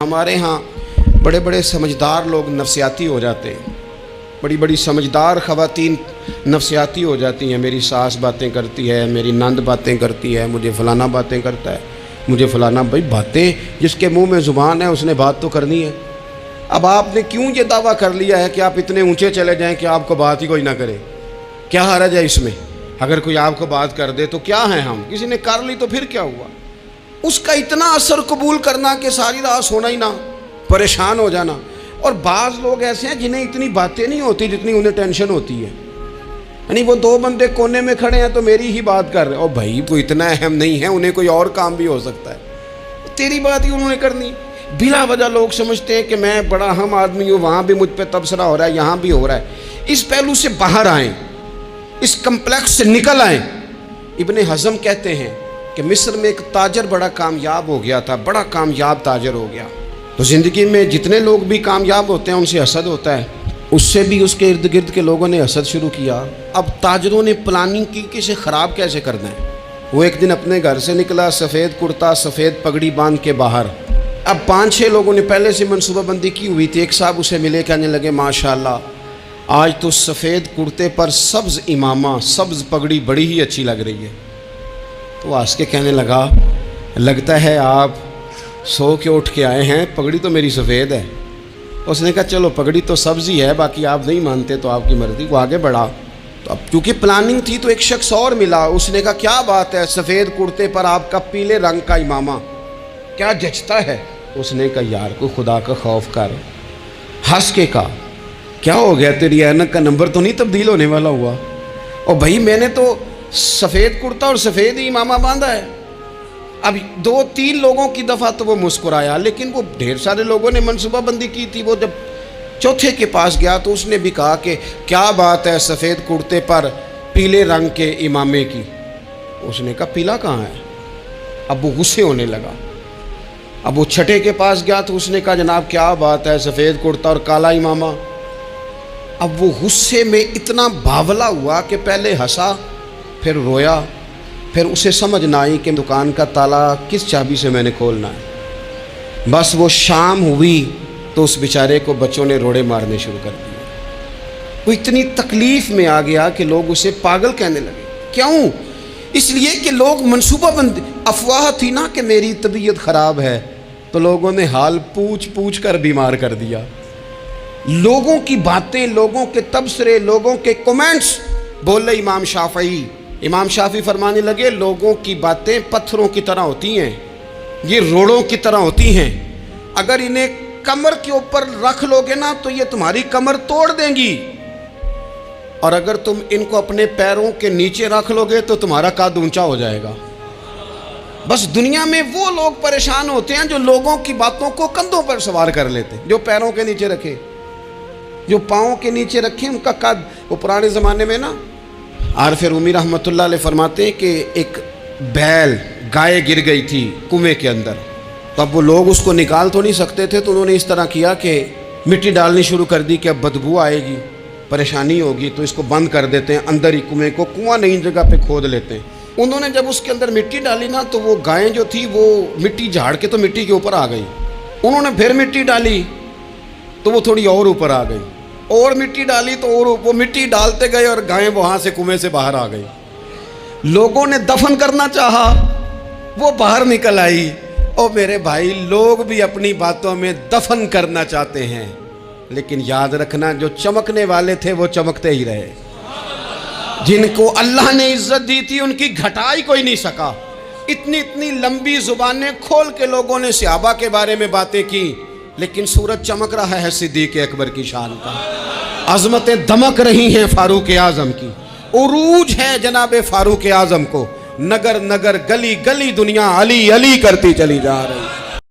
ہمارے ہاں بڑے بڑے سمجھدار لوگ نفسیاتی ہو جاتے ہیں، بڑی بڑی سمجھدار خواتین نفسیاتی ہو جاتی ہیں۔ میری ساس باتیں کرتی ہے، میری نند باتیں کرتی ہے، مجھے فلانا باتیں کرتا ہے، مجھے فلانا۔ بھائی باتیں، جس کے منہ میں زبان ہے اس نے بات تو کرنی ہے۔ اب آپ نے کیوں یہ دعویٰ کر لیا ہے کہ آپ اتنے اونچے چلے جائیں کہ آپ کو بات ہی کوئی نہ کرے؟ کیا حرج ہے اس میں؟ اگر کوئی آپ کو بات کر دے تو کیا ہیں ہم؟ کسی نے کر لی تو پھر کیا ہوا؟ اس کا اتنا اثر قبول کرنا کہ ساری رات سونا ہی نہ، پریشان ہو جانا۔ اور بعض لوگ ایسے ہیں جنہیں اتنی باتیں نہیں ہوتی جتنی انہیں ٹینشن ہوتی ہے۔ یعنی وہ دو بندے کونے میں کھڑے ہیں تو میری ہی بات کر رہے ہیں، اور بھائی وہ اتنا اہم نہیں ہے، انہیں کوئی اور کام بھی ہو سکتا ہے، تیری بات ہی انہوں نے کرنی۔ بلا وجہ لوگ سمجھتے ہیں کہ میں بڑا اہم آدمی ہوں، وہاں بھی مجھ پہ تبصرہ ہو رہا ہے، یہاں بھی ہو رہا ہے۔ اس پہلو سے باہر آئیں، اس کمپلیکس سے نکل آئیں۔ ابن حزم کہتے ہیں کہ مصر میں ایک تاجر بڑا کامیاب ہو گیا تھا، بڑا کامیاب تاجر ہو گیا۔ تو زندگی میں جتنے لوگ بھی کامیاب ہوتے ہیں ان سے حسد ہوتا ہے، اس سے بھی اس کے ارد گرد کے لوگوں نے حسد شروع کیا۔ اب تاجروں نے پلاننگ کی کہ اسے خراب کیسے کرنا ہے۔ وہ ایک دن اپنے گھر سے نکلا، سفید کرتا سفید پگڑی باندھ کے باہر۔ اب 5-6 لوگوں نے پہلے سے منصوبہ بندی کی ہوئی تھی۔ ایک صاحب اسے ملے، کہنے لگے ماشاءاللہ آج تو سفید کرتے پر سبز امامہ، سبز پگڑی بڑی ہی اچھی لگ رہی ہے۔ تو ہنس کے کہنے لگا لگتا ہے آپ سو کے اٹھ کے آئے ہیں، پگڑی تو میری سفید ہے۔ اس نے کہا چلو پگڑی تو سبز ہی ہے، باقی آپ نہیں مانتے تو آپ کی مرضی۔ وہ آگے بڑھا، تو اب کیونکہ پلاننگ تھی تو ایک شخص اور ملا، اس نے کہا کیا بات ہے، سفید کرتے پر آپ کا پیلے رنگ کا امامہ کیا جچتا ہے؟ اس نے کہا یار کو خدا کا خوف کر۔ ہنس کے کہا کیا ہو گیا، تیری اینک کا نمبر تو نہیں تبدیل ہونے والا ہوا؟ اور بھائی میں نے تو سفید کرتا اور سفید ہی امامہ باندھا ہے۔ اب 2-3 لوگوں کی دفعہ تو وہ مسکرایا، لیکن وہ ڈھیر سارے لوگوں نے منصوبہ بندی کی تھی۔ وہ جب چوتھے کے پاس گیا تو اس نے بھی کہا کہ کیا بات ہے سفید کرتے پر پیلے رنگ کے امامے کی؟ اس نے کہا پیلا کہاں ہے؟ اب وہ غصے ہونے لگا۔ اب وہ چھٹے کے پاس گیا تو اس نے کہا جناب کیا بات ہے سفید کرتا اور کالا امامہ؟ اب وہ غصے میں اتنا باولا ہوا کہ پہلے ہنسا پھر رویا، پھر اسے سمجھ نہ آئی کہ دکان کا تالا کس چابی سے میں نے کھولنا ہے۔ بس وہ شام ہوئی تو اس بیچارے کو بچوں نے روڑے مارنے شروع کر دیے۔ وہ اتنی تکلیف میں آ گیا کہ لوگ اسے پاگل کہنے لگے۔ کیوں؟ اس لیے کہ لوگ منصوبہ بند، افواہ تھی نا کہ میری طبیعت خراب ہے، تو لوگوں نے حال پوچھ پوچھ کر بیمار کر دیا۔ لوگوں کی باتیں، لوگوں کے تبصرے، لوگوں کے کومنٹس۔ بولے امام شافعی، امام شافعی فرمانے لگے لوگوں کی باتیں پتھروں کی طرح ہوتی ہیں، یہ روڑوں کی طرح ہوتی ہیں، اگر انہیں کمر کے اوپر رکھ لو گے نا تو یہ تمہاری کمر توڑ دیں گی، اور اگر تم ان کو اپنے پیروں کے نیچے رکھ لو گے تو تمہارا قد اونچا ہو جائے گا۔ بس دنیا میں وہ لوگ پریشان ہوتے ہیں جو لوگوں کی باتوں کو کندھوں پر سوار کر لیتے ہیں، جو پیروں کے نیچے رکھے، جو پاؤں کے نیچے رکھے ان کا قد۔ وہ پرانے زمانے میں نا عارف رومی رحمۃ اللہ علیہ فرماتے ہیں کہ ایک بیل گائے گر گئی تھی کنویں کے اندر، تو اب وہ لوگ اس کو نکال تو نہیں سکتے تھے، تو انہوں نے اس طرح کیا کہ مٹی ڈالنی شروع کر دی کہ اب بدبو آئے گی، پریشانی ہوگی، تو اس کو بند کر دیتے ہیں اندر ہی، کنویں کو کنواں نئی جگہ پہ کھود لیتے ہیں۔ انہوں نے جب اس کے اندر مٹی ڈالی نا تو وہ گائیں جو تھی وہ مٹی جھاڑ کے تو مٹی کے اوپر آ گئی۔ انہوں نے پھر مٹی ڈالی تو وہ تھوڑی اور اوپر آ گئی، اور مٹی ڈالی تو اور وہ مٹی ڈالتے گئے اور گائیں وہاں سے کنویں سے باہر آ گئی۔ لوگوں نے دفن کرنا چاہا، وہ باہر نکل آئی۔ اور میرے بھائی لوگ بھی اپنی باتوں میں دفن کرنا چاہتے ہیں، لیکن یاد رکھنا جو چمکنے والے تھے وہ چمکتے ہی رہے، جن کو اللہ نے عزت دی تھی ان کی گھٹائی کوئی نہیں سکا۔ اتنی لمبی زبانیں کھول کے لوگوں نے صحابہ کے بارے میں باتیں کی، لیکن سورج چمک رہا ہے صدیق اکبر کی شان کا، عظمتیں دمک رہی ہیں فاروق اعظم کی، عروج ہے جناب فاروق اعظم کو، نگر نگر گلی گلی دنیا علی علی کرتی چلی جا رہی ہے۔